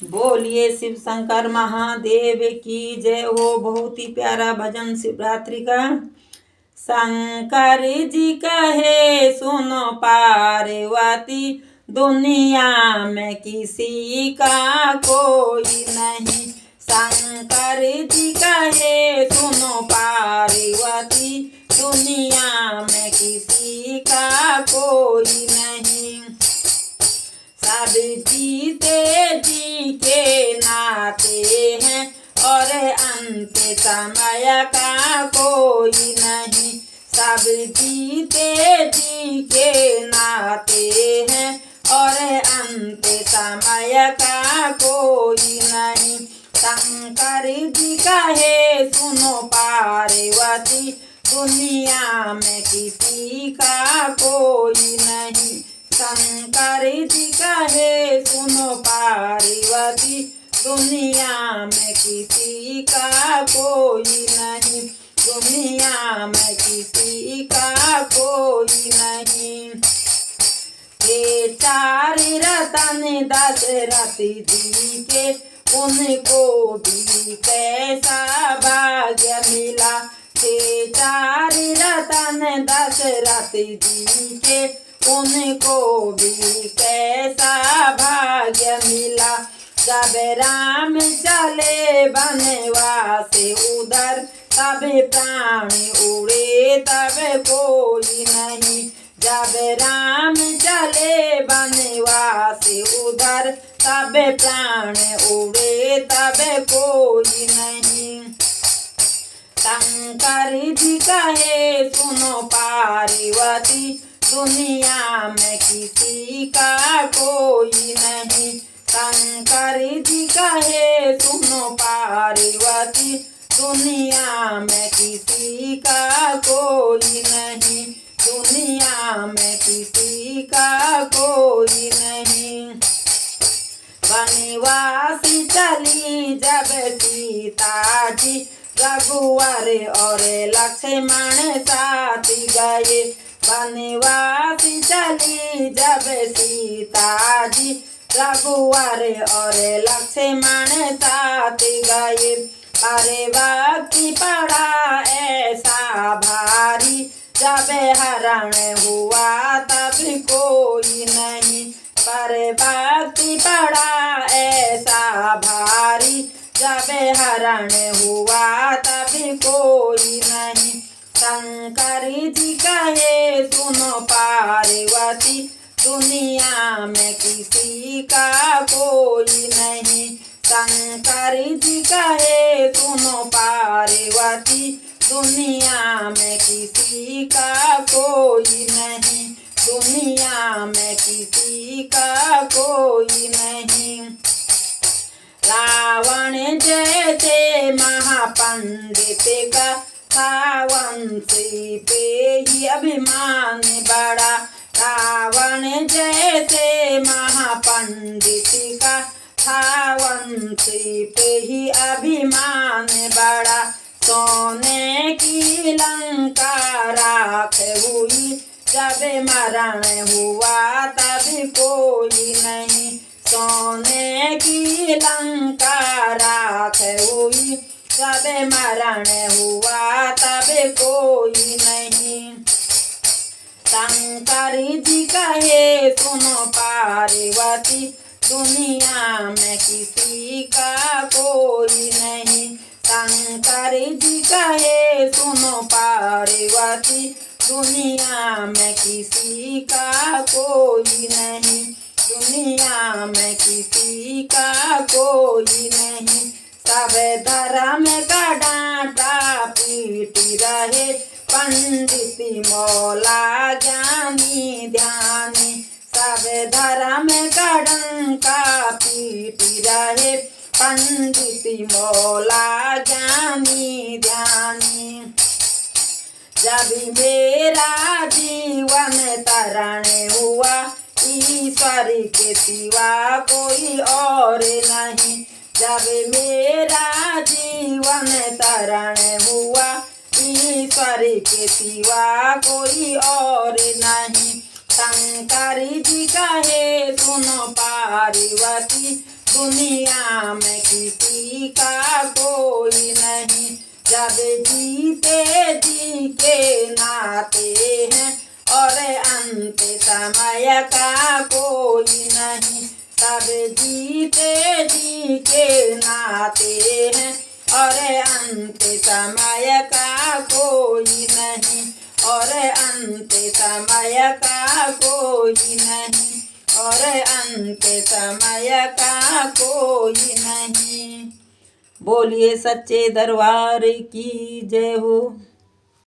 बोलिए शिव शंकर महादेव की जय हो। बहुत ही प्यारा भजन शिवरात्रि का। शंकर जी कहे सुनो पार्वती, दुनिया में किसी का कोई नहीं। शंकर जी कहे सुनो पार्वती, दुनिया में किसी का कोई नहीं। सब जीते जी के नाते हैं और अंत समय का कोई नहीं। सब जीते जी के नाते हैं और अंत समय का कोई नहीं। शंकर जी कहे सुनो पार्वती, दुनिया में किसी का कोई नहीं। शंकर जी कहे सुनो पार्वती, दुनिया में किसी का कोई नहीं। दुनिया में किसी का कोई नहीं। ये चार रतन दशरथ जी के, उनको भी कैसा भाग्य मिला। ये चार रतन दशरथ जी के, उनको भी कैसा भाग्य मिला। जब राम चले वनवास उधर, तब प्राण उड़े तब कोई नहीं। जब राम चले वनवास उधर, तब प्राण उड़े तब कोई नहीं। शंकर जी कहे सुनो पार्वती, दुनिया में किसी का कोई नहीं। शंकर जी कहे सुनो पार्वती, दुनिया में किसी का कोई नहीं। दुनिया में किसी का कोई नहीं। वनवासी चली जब सीता जी, रघुवर और लक्ष्मण साथ गए। वनवासी चली जब सीता जी, रघुवर और लक्ष्मण साथ गए। अरे भक्ति पड़ा ऐसा भारी, जब हरण हुआ तब कोई नहीं। पर भक्ति पड़ा ऐसा भारी, जब हरण हुआ तब कोई नहीं। शंकर जी कहे सुनो पार्वती, दुनिया में किसी का कोई नहीं। शंकर जी कहे सुनो पार्वती, दुनिया में किसी का कोई नहीं। दुनिया में किसी का कोई नहीं। रावण जैसे महापंडित का था, वंश पे ही अभिमान बड़ा। रावण जैसे महापंडित का था, वंश पे ही अभिमान बड़ा। सोने की लंका राख हुई, जब मरण हुआ तब कोई नहीं। सोने की लंका राख हुई, जब मरण हुआ तब कोई नहीं। शंकर जी कहे सुनो पार्वती, दुनिया में किसी का कोई नहीं। शंकर जी कहे सुनो पार्वती, दुनिया में किसी का कोई नहीं। दुनिया में किसी का कोई नहीं। सब धर्म का डांटा पीटी रहे, पंडित मौला ज्ञानी ध्यानी। सब धर्म का डंका पीटी रहे, पंडित मौला ज्ञानी ध्यानी। जब मेरा जीवन तरण हुआ, ईश्वर के सिवा कोई और नहीं। जब मेरा जीवन तरण हुआ, ईश्वर के सिवा कोई और नहीं। शंकर जी कहे सुनो पार्वती, दुनिया में किसी का कोई नहीं। जब जीते जी के नाते हैं और अंत समय का कोई नहीं। सब जीते जी के नाते हैं और अंत समय का कोई नहीं। और अंत समय का कोई नहीं। और अंत समय का कोई नहीं। बोलिए सच्चे दरबार की जय हो।